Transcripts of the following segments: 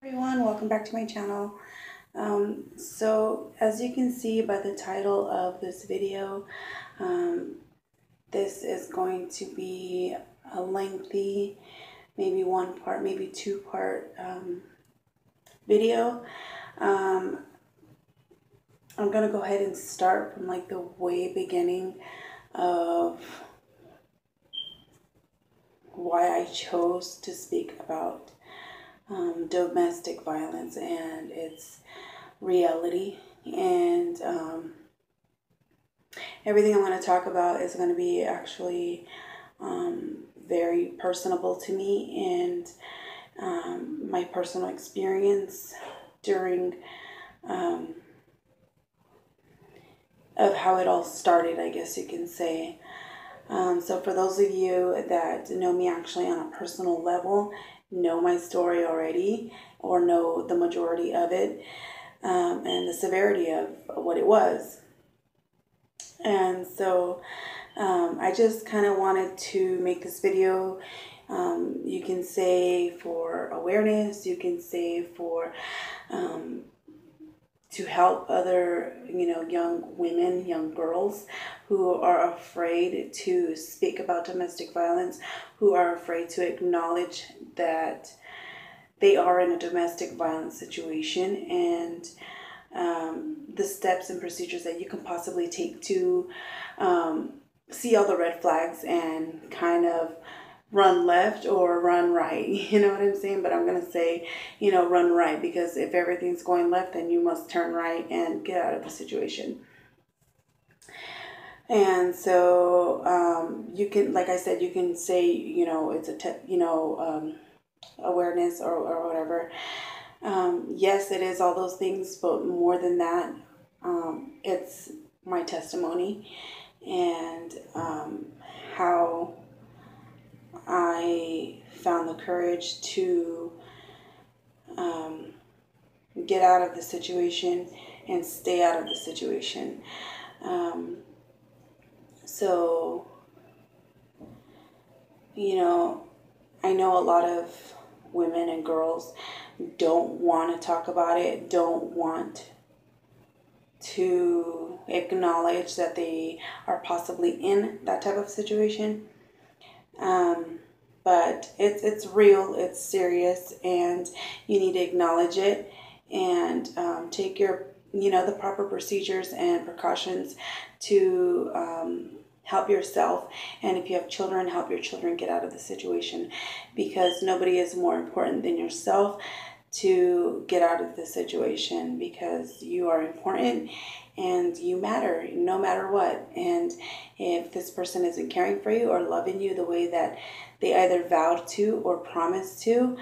Everyone, welcome back to my channel. So as you can see by the title of this video, this is going to be a lengthy, maybe one part, maybe two part video. I'm gonna go ahead and start from like the way beginning of why I chose to speak about domestic violence and its reality, and everything I'm going to talk about is going to be actually very personable to me, and my personal experience during of how it all started, I guess you can say. So for those of you that know me actually on a personal level, know my story already, or know the majority of it, and the severity of what it was. And so I just kind of wanted to make this video, you can say for awareness, you can say for to help other, young women, young girls who are afraid to speak about domestic violence, who are afraid to acknowledge that they are in a domestic violence situation, and the steps and procedures that you can possibly take to see all the red flags and kind of run left or run right. You know what I'm saying? But I'm going to say, run right, because if everything's going left, then you must turn right and get out of the situation. And so you can, like I said, you can say, it's a, awareness or whatever. Yes, it is all those things, but more than that, it's my testimony and how I found the courage to get out of the situation and stay out of the situation. So, I know a lot of women and girls don't want to talk about it, don't want to acknowledge that they are possibly in that type of situation. But it's real, it's serious, and you need to acknowledge it and take your, the proper procedures and precautions to help yourself. And if you have children, help your children get out of the situation, because nobody is more important than yourself to get out of the situation, because you are important and you matter no matter what. And if this person isn't caring for you or loving you the way that they either vowed to or promised to,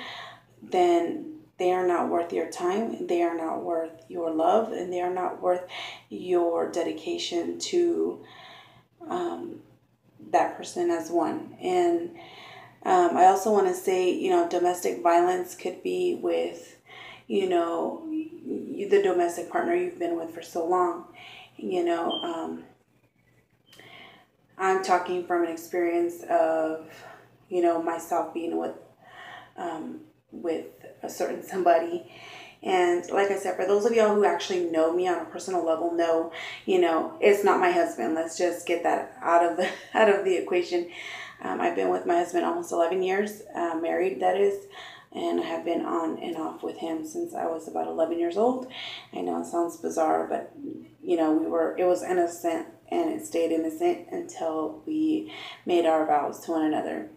then they are not worth your time, they are not worth your love, and they are not worth your dedication to that person as one. And I also want to say, domestic violence could be with, the domestic partner you've been with for so long. I'm talking from an experience of, myself being with a certain somebody. And like I said, for those of y'all who actually know me on a personal level, know, it's not my husband. Let's just get that out of the equation. I've been with my husband almost 11 years, married, that is, and I have been on and off with him since I was about 11 years old. I know it sounds bizarre, but it was innocent, and it stayed innocent until we made our vows to one another.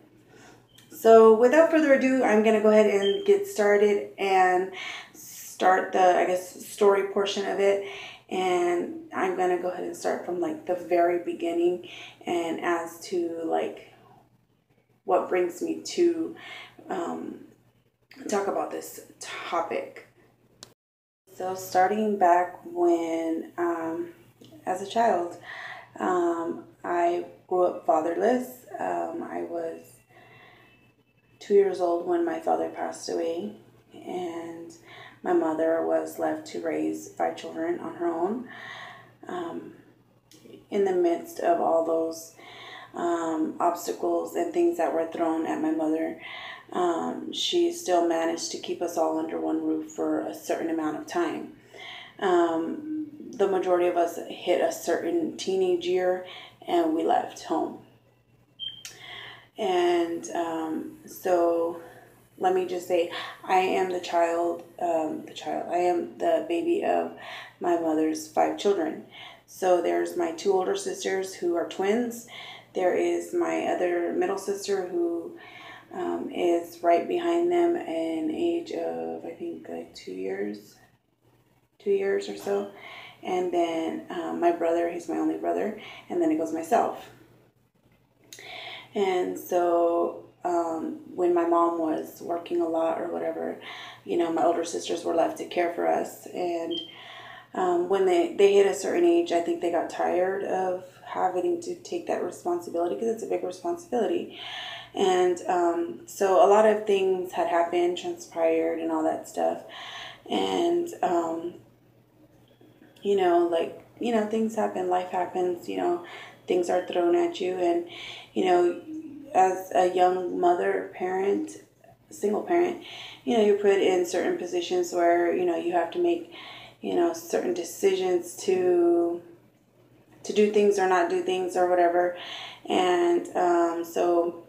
So without further ado, I'm going to go ahead and get started and start the, I guess, story portion of it. And I'm going to go ahead and start from like the very beginning, and as to like what brings me to talk about this topic. So starting back when, as a child, I grew up fatherless. I was 2 years old when my father passed away, and my mother was left to raise 5 children on her own. In the midst of all those obstacles and things that were thrown at my mother, she still managed to keep us all under one roof for a certain amount of time. The majority of us hit a certain teenage year and we left home. And so let me just say, I am I am the baby of my mother's 5 children. So there's my 2 older sisters who are twins. There is my other middle sister who is right behind them in age of, I think, like 2 years or so. And then my brother, he's my only brother. And then it goes myself. And so when my mom was working a lot or whatever, my older sisters were left to care for us. And when they hit a certain age, I think they got tired of having to take that responsibility, because it's a big responsibility. And so a lot of things had happened, transpired, and all that stuff. And, things happen, life happens, things are thrown at you. And, as a young mother, parent, single parent, you're put in certain positions where, you have to make, certain decisions to do things or not do things or whatever. And so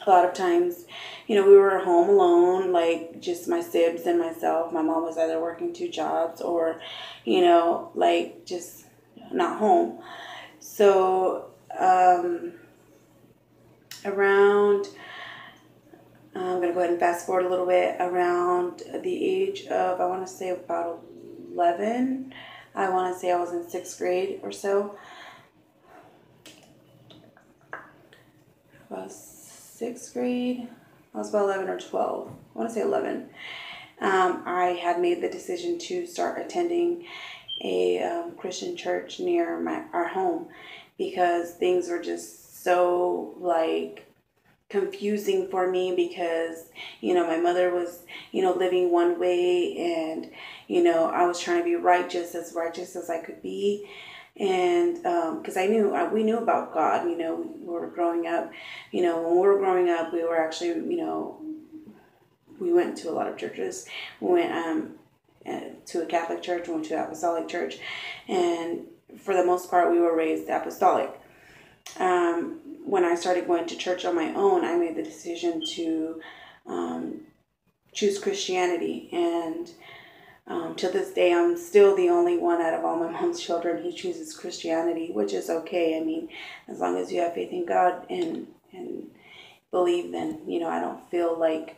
a lot of times, we were home alone, like just my sibs and myself. My mom was either working 2 jobs or, just not home. So around, I'm going to go ahead and fast forward a little bit, around the age of, I want to say about 11, I want to say I was in 6th grade or so. I was 6th grade, I was about 11 or 12, I want to say 11. I had made the decision to start attending a Christian church near our home, because things were just so confusing for me, because my mother was living one way, and I was trying to be righteous as I could be. And because we knew about God. We were growing up, when we were growing up, we were actually, we went to a lot of churches. We went to a Catholic church, we went to an apostolic church, and for the most part we were raised apostolic. When I started going to church on my own, I made the decision to choose Christianity. And to this day, I'm still the only one out of all my mom's children who chooses Christianity, which is okay. I mean, as long as you have faith in God and believe, then, I don't feel like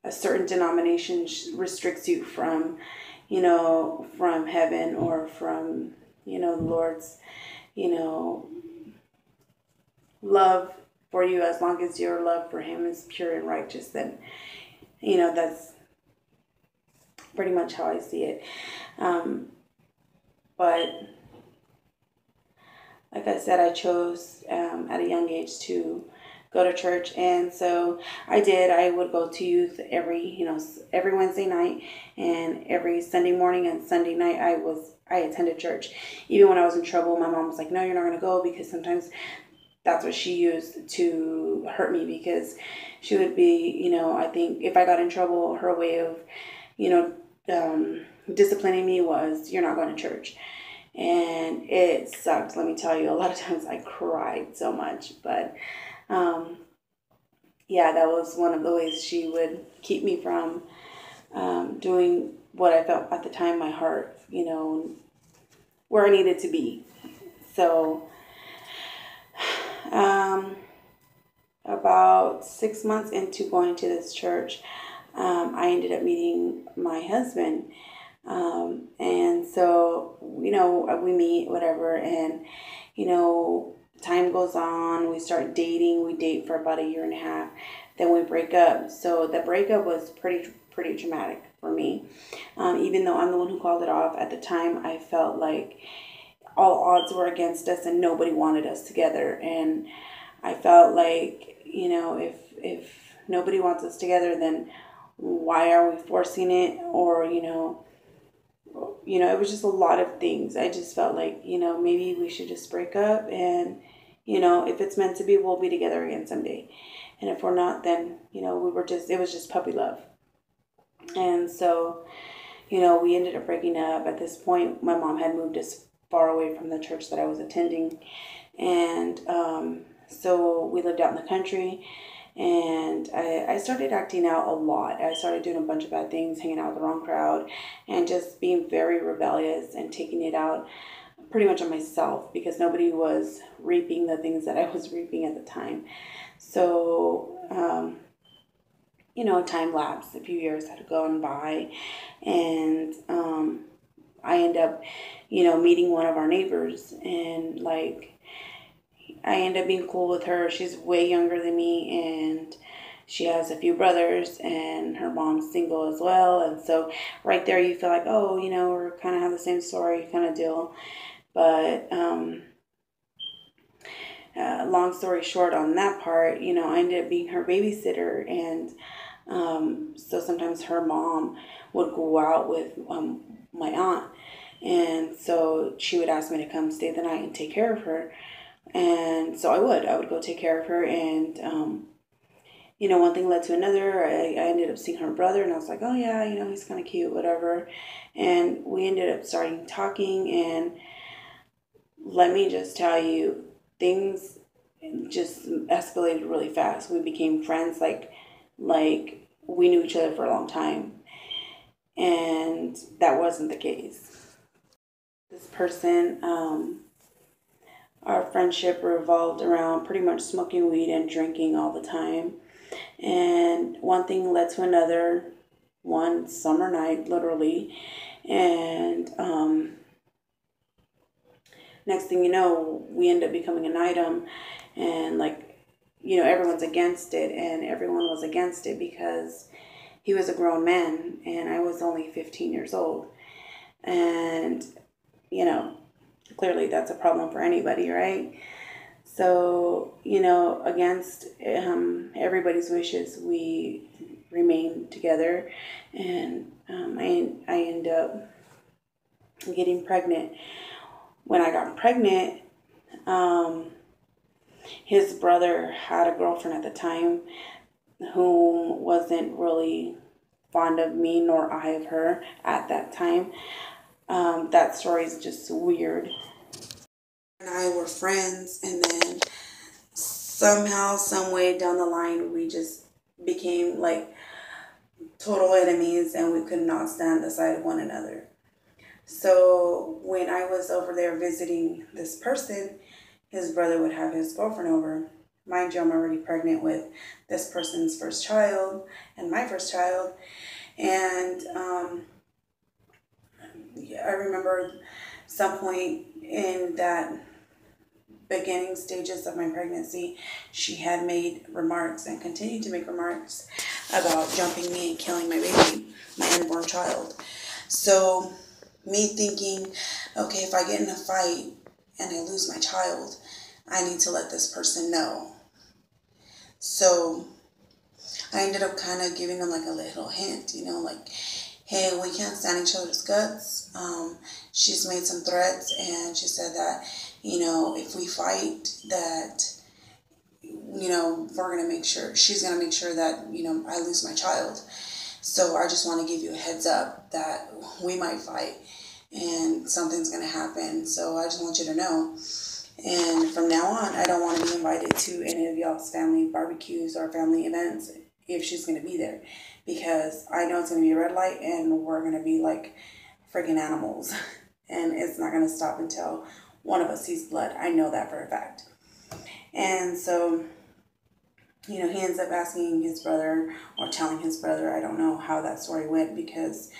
a certain denomination restricts you from, from heaven or from, the Lord's, love for you. As long as your love for Him is pure and righteous, then, that's pretty much how I see it. But like I said, I chose at a young age to go to church, and so I did. I would go to youth every Wednesday night, and every Sunday morning and Sunday night I attended church. Even when I was in trouble, my mom was like, "No, you're not going to go," because sometimes that's what she used to hurt me, because she would be, I think if I got in trouble, her way of, disciplining me was, "You're not going to church." And it sucked, let me tell you. A lot of times I cried so much, but that was one of the ways she would keep me from doing what I felt at the time, my heart, where I needed to be. So about 6 months into going to this church, I ended up meeting my husband. And so, we meet, whatever, and, time goes on, we start dating, we date for about 1.5 years, then we break up. So the breakup was pretty traumatic for me. Even though I'm the one who called it off, at the time I felt like all odds were against us and nobody wanted us together. And I felt like, if nobody wants us together, then why are we forcing it? Or, it was just a lot of things. I just felt like, maybe we should just break up, and, if it's meant to be, we'll be together again someday. And if we're not, then, it was just puppy love. And so, we ended up breaking up. At this point, my mom had moved us far away from the church that I was attending. And so we lived out in the country. And I started acting out a lot. I started doing a bunch of bad things, hanging out with the wrong crowd, and just being very rebellious and taking it out pretty much on myself, because nobody was reaping the things that I was reaping at the time. So, time lapsed. A few years had gone by, and I end up, meeting one of our neighbors, and I end up being cool with her. She's way younger than me, and she has a few brothers, and her mom's single as well. And so right there you feel like, oh, we're kind of have the same story kind of deal. But long story short on that part, I ended up being her babysitter. And so sometimes her mom would go out with my aunt. And so she would ask me to come stay the night and take care of her. And so I would go take care of her. And, one thing led to another. I ended up seeing her brother, and I was like, oh yeah, he's kind of cute, whatever. And we ended up starting talking, and let me just tell you, things just escalated really fast. We became friends, like we knew each other for a long time. And that wasn't the case. This person, our friendship revolved around pretty much smoking weed and drinking all the time. And one thing led to another one summer night, literally. And next thing you know, we end up becoming an item. And everyone's against it. And everyone was against it because he was a grown man and I was only 15 years old. And, clearly that's a problem for anybody, right? So, against everybody's wishes, we remained together, and I ended up getting pregnant. When I got pregnant, his brother had a girlfriend at the time who wasn't really fond of me, nor I of her at that time. That story is just weird. And I were friends, and then somehow, some way down the line, we just became total enemies, and we could not stand the sight of one another. So when I was over there visiting this person, his brother would have his girlfriend over. Mind you, I'm already pregnant with this person's first child and my first child. And I remember some point in that beginning stages of my pregnancy, she had made remarks and continued to make remarks about jumping me and killing my baby, my unborn child. So me thinking, okay, if I get in a fight and I lose my child, I need to let this person know. So I ended up kind of giving them a little hint, hey, we can't stand each other's guts. She's made some threats, and she said that, if we fight, that, we're going to make sure, she's going to make sure that, I lose my child. So I just want to give you a heads up that we might fight and something's going to happen. So I just want you to know. And from now on, I don't want to be invited to any of y'all's family barbecues or family events if she's going to be there, because I know it's going to be a red light and we're going to be like freaking animals. And it's not going to stop until one of us sees blood. I know that for a fact. And so, he ends up asking his brother, or telling his brother, I don't know how that story went, because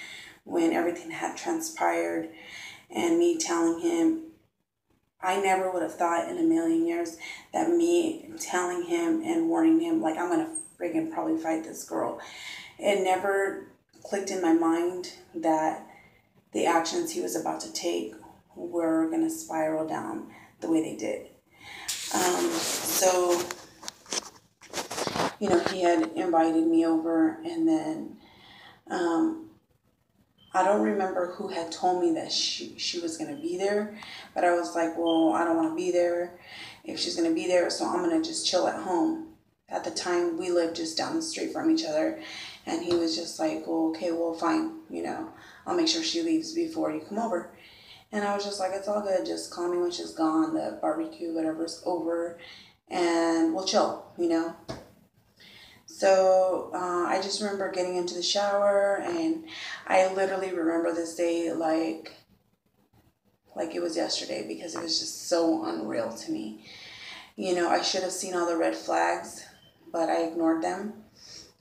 when everything had transpired and me telling him, I never would have thought in a million years that me telling him and warning him, I'm going to friggin' probably fight this girl. It never clicked in my mind that the actions he was about to take were going to spiral down the way they did. So, he had invited me over, and then I don't remember who had told me that she was going to be there, but I was like, well, I don't want to be there if she's going to be there, so I'm going to just chill at home. at the time we lived just down the street from each other, and he was just like, well, okay, well, fine, I'll make sure she leaves before you come over. And I was just like, it's all good, just call me when she's gone, the barbecue, whatever's over, and we'll chill. So I just remember getting into the shower, and I literally remember this day like it was yesterday, because it was just so unreal to me. I should have seen all the red flags, but I ignored them,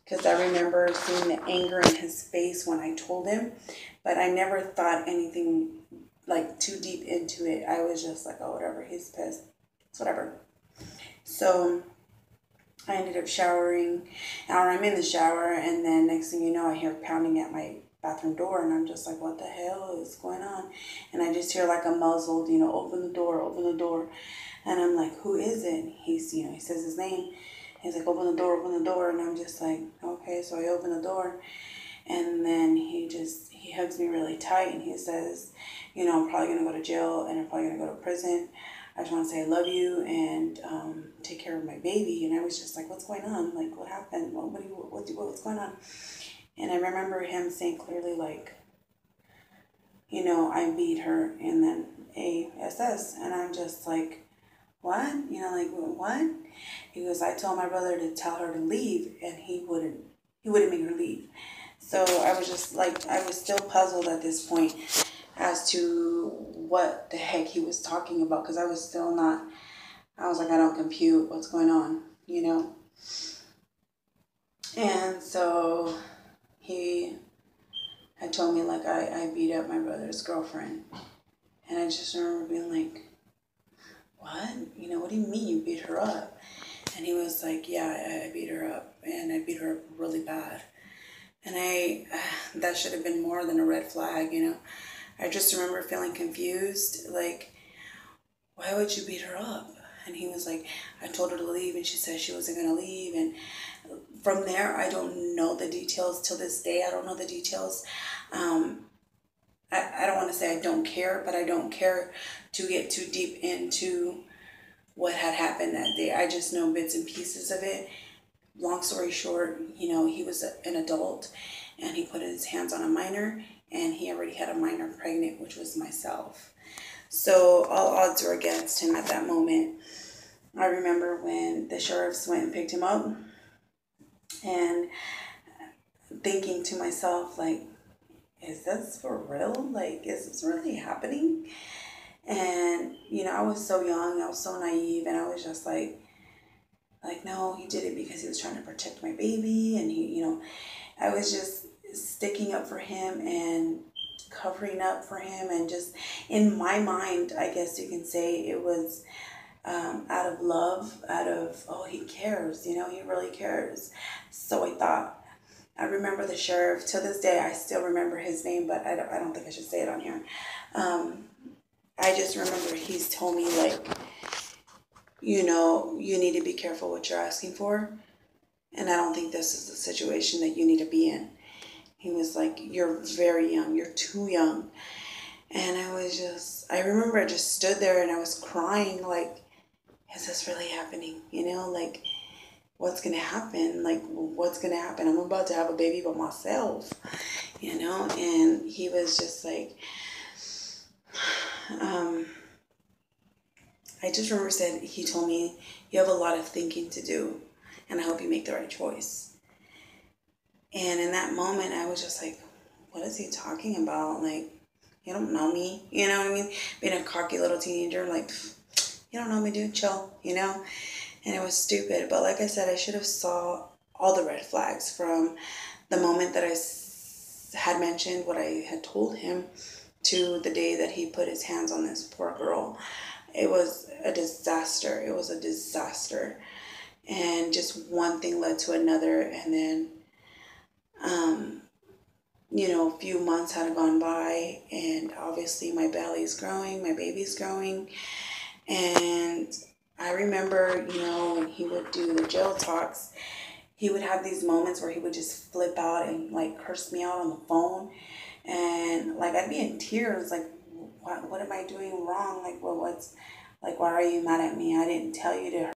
because I remember seeing the anger in his face when I told him, but I never thought anything like too deep into it. I was just like, oh, whatever, he's pissed, it's whatever. So I ended up showering, and I'm in the shower, and then next thing you know, I hear pounding at my bathroom door, and I'm just like, what the hell is going on? And I just hear like a muzzled, open the door. And I'm like, who is it? And he's, he says his name. He's like, open the door. And I'm just like, okay. So I open the door, and then he hugs me really tight, and he says, I'm probably going to go to jail, and I'm probably going to go to prison. I just want to say I love you, and take care of my baby. And I was just like, what's going on? Like, what happened? What's going on? And I remember him saying clearly, like, I beat her, and then ASS. And I'm just like, what? Like, what? He goes, I told my brother to tell her to leave, and he wouldn't make her leave. So I was just like, I was still puzzled at this point as to what the heck he was talking about, because I was like, I don't compute what's going on, And so he had told me, like, I beat up my brother's girlfriend. And I just remember being like, what? What do you mean you beat her up? And he was like, yeah, I beat her up, and I beat her up really bad. And that should have been more than a red flag, I just remember feeling confused, like, why would you beat her up? And he was like, I told her to leave, and she said she wasn't going to leave. And from there, I don't know the details. Till this day, I don't know the details. I don't want to say I don't care, but I don't care to get too deep into what had happened that day. I just know bits and pieces of it. Long story short, he was an adult, and he put his hands on a minor, and he already had a minor pregnant, which was myself. So all odds were against him at that moment. I remember when the sheriffs went and picked him up, and thinking to myself, like, is this for real? Like, is this really happening? And, I was so young, I was so naive, and I was just like, no, he did it because he was trying to protect my baby, and I was just sticking up for him and covering up for him, and just in my mind, I guess you can say it was out of love, oh, he cares, he really cares. So I thought. I remember the sheriff. To this day, I still remember his name, but I don't think I should say it on here. I just remember he's told me, like, you need to be careful what you're asking for, and I don't think this is the situation that you need to be in. He was like, you're very young, you're too young. And I remember I just stood there and I was crying, like, is this really happening? Like, what's going to happen? Like, what's going to happen? I'm about to have a baby by myself, and he was just like, I just remember he told me, you have a lot of thinking to do, and I hope you make the right choice. And in that moment, I was just like, what is he talking about? Like, you don't know me, you know what I mean? Being a cocky little teenager, like, you don't know me, dude, chill, And it was stupid. But like I said, I should have saw all the red flags from the moment that I had mentioned what I had told him to the day that he put his hands on this poor girl. It was a disaster. It was a disaster. And just one thing led to another. And then, a few months had gone by, and obviously my belly's growing, my baby's growing. And I remember, when he would do the jail talks, he would have these moments where he would just flip out and, like, curse me out on the phone. And, like, I'd be in tears, like, what am I doing wrong? Like, why are you mad at me? I didn't tell you to hurt her.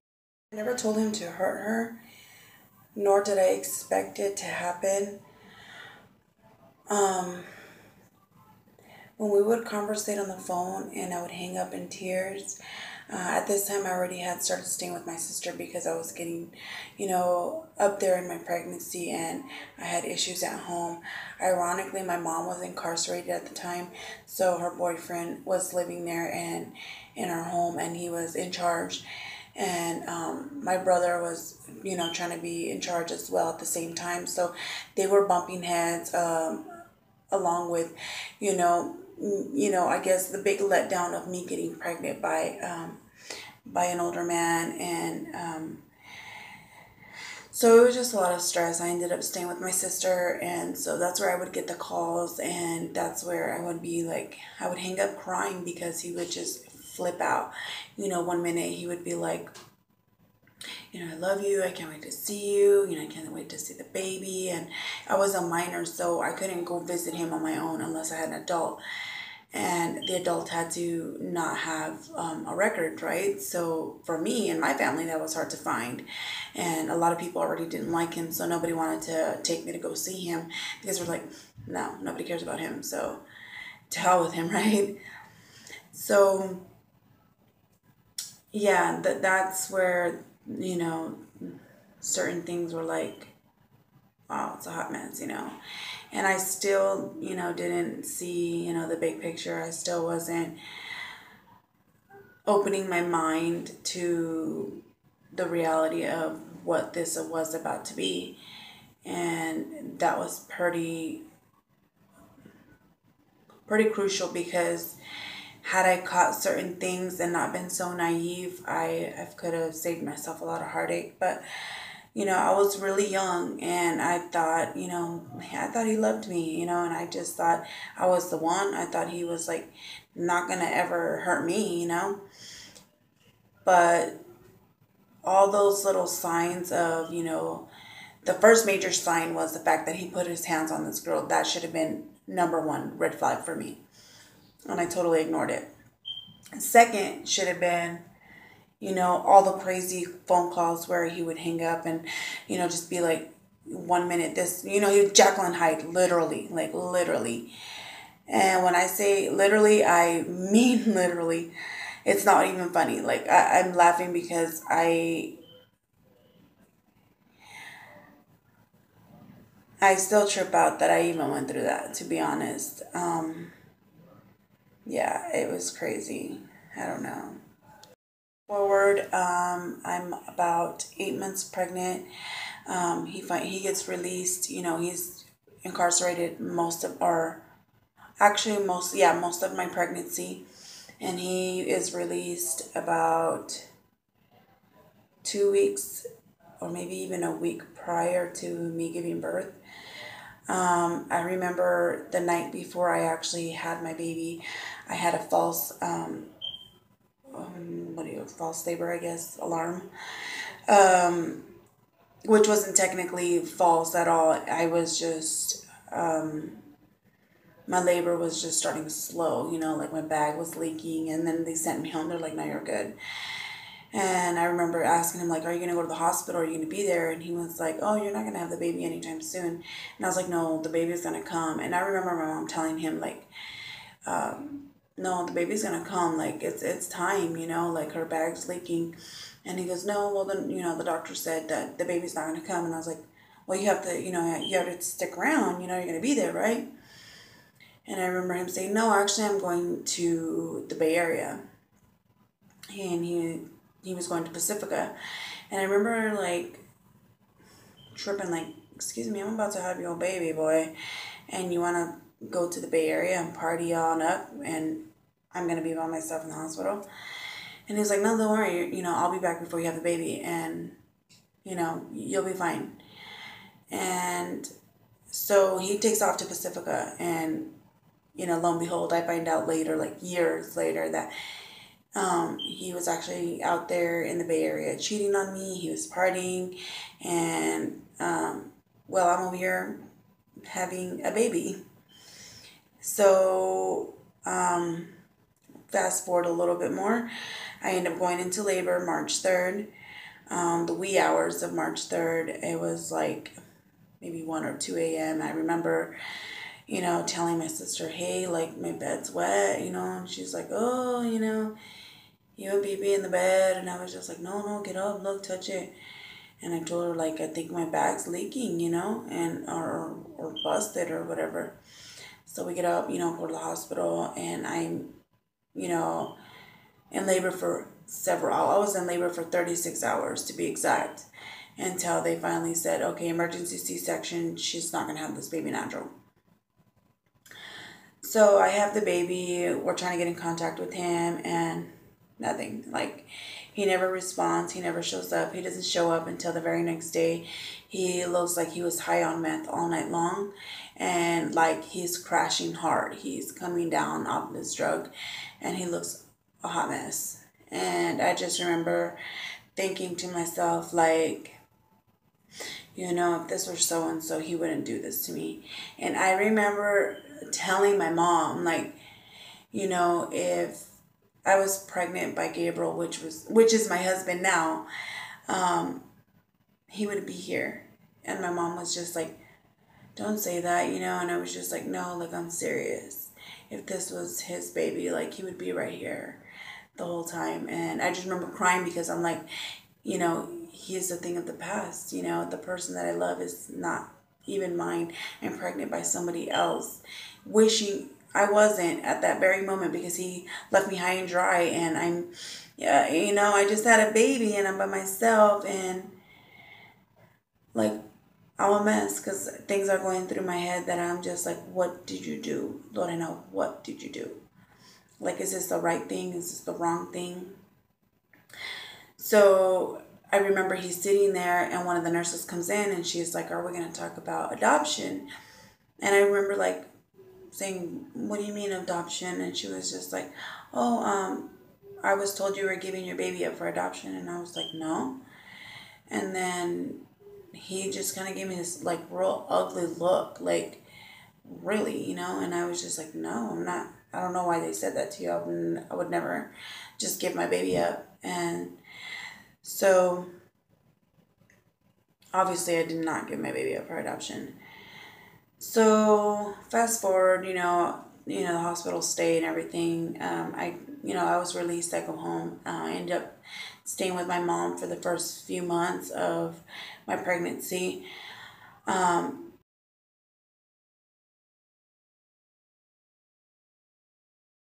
I never told him to hurt her. nor did I expect it to happen. Um, when we would conversate on the phone and I would hang up in tears, at this time I already had started staying with my sister because I was getting, up there in my pregnancy and I had issues at home. Ironically, my mom was incarcerated at the time, so her boyfriend was living there and in our home, and he was in charge. And my brother was, trying to be in charge as well at the same time. So they were bumping heads, along with, I guess the big letdown of me getting pregnant by an older man. And so it was just a lot of stress. I ended up staying with my sister, and so that's where I would get the calls, and that's where I would be like, I would hang up crying because he would just flip out. One minute he would be like, I love you, I can't wait to see you, I can't wait to see the baby. And I was a minor, so I couldn't go visit him on my own unless I had an adult. And the adult had to not have a record, right? So for me and my family, that was hard to find. And a lot of people already didn't like him, so nobody wanted to take me to go see him because we're like, no, nobody cares about him, so to hell with him, right? So yeah, that's where, certain things were like, wow, it's a hot mess. And I still, didn't see, the big picture. I still wasn't opening my mind to the reality of what this was about to be. And that was pretty crucial, because had I caught certain things and not been so naive, I could have saved myself a lot of heartache. But I was really young, and I thought he loved me, and I just thought I was the one. I thought he was like not gonna ever hurt me. But all those little signs of, the first major sign was the fact that he put his hands on this girl. That should have been number one red flag for me. And I totally ignored it. Second should have been, all the crazy phone calls where he would hang up and, just be like, 1 minute this, he would Jekyll and Hyde, literally, like literally. And when I say literally, I mean literally. It's not even funny. Like, I'm laughing because I still trip out that I even went through that, to be honest. Yeah, it was crazy. I don't know. Forward, I'm about 8 months pregnant. He gets released. He's incarcerated most of my pregnancy, and he is released about 2 weeks or maybe even a week prior to me giving birth. I remember the night before I actually had my baby, I had a false labor, I guess, alarm, um, which wasn't technically false at all. I was just, my labor was just starting slow, like my bag was leaking, and then they sent me home. They're like, no, you're good. And I remember asking him, like, are you going to go to the hospital? Are you going to be there? And he was like, oh, you're not going to have the baby anytime soon. And I was like, no, the baby's going to come. And I remember my mom telling him, like, no, the baby's going to come. Like, it's time, like her bag's leaking. And he goes, no, well, then, the doctor said that the baby's not going to come. And I was like, well, you have to, you have to stick around. You're going to be there, right? And I remember him saying, no, actually, I'm going to the Bay Area. And he was going to Pacifica. And I remember, like, tripping, like, excuse me, I'm about to have your baby, boy. And you want to go to the Bay Area and party on up, and I'm going to be by myself in the hospital. And he was like, no, don't worry, I'll be back before you have the baby, and, you'll be fine. And so he takes off to Pacifica, and, lo and behold, I find out later, like years later, that he was actually out there in the Bay Area cheating on me. He was partying, and well, I'm over here having a baby. So fast forward a little bit more, I end up going into labor March 3rd. the wee hours of March 3rd. It was like maybe 1 or 2 a.m. I remember, telling my sister, hey, like my bed's wet, and she's like, oh, you and baby in the bed. And I was just like, no, get up, look, touch it. And I told her, like, I think my bag's leaking, and or busted or whatever. So we get up, go to the hospital, and I'm, you know, in labor for I was in labor for 36 hours to be exact, until they finally said, okay, emergency C-section, she's not going to have this baby natural. So I have the baby, we're trying to get in contact with him, and nothing. Like, he never responds, he never shows up. He doesn't show up until the very next day. He looks like he was high on meth all night long, and like he's crashing hard. He's coming down off this drug, and he looks a hot mess. And I just remember thinking to myself, like, if this were so and so, he wouldn't do this to me. And I remember telling my mom, like, if I was pregnant by Gabriel, which is my husband now, he would be here. And my mom was just like, don't say that, and I was just like, no, like, I'm serious. If this was his baby, like, he would be right here the whole time. And I just remember crying because I'm like, he is a thing of the past. The person that I love is not even mine. I'm pregnant by somebody else, wishing I wasn't at that very moment, because he left me high and dry, and I just had a baby and I'm by myself, and like, I'm a mess because things are going through my head that I'm just like, what did you do, Lorena? What did you do? Like, is this the right thing? Is this the wrong thing? So I remember he's sitting there, and one of the nurses comes in, and she's like, are we going to talk about adoption? And I remember, like, saying, what do you mean adoption? And she was just like, oh, I was told you were giving your baby up for adoption. And I was like, no. And then he just kind of gave me this, like, real ugly look, like, really, and I was just like, no, I'm not. I don't know why they said that to you. I would never just give my baby up. And so obviously I did not give my baby up for adoption. So fast forward, the hospital stay and everything. I was released. I go home. I ended up staying with my mom for the first few months of my pregnancy.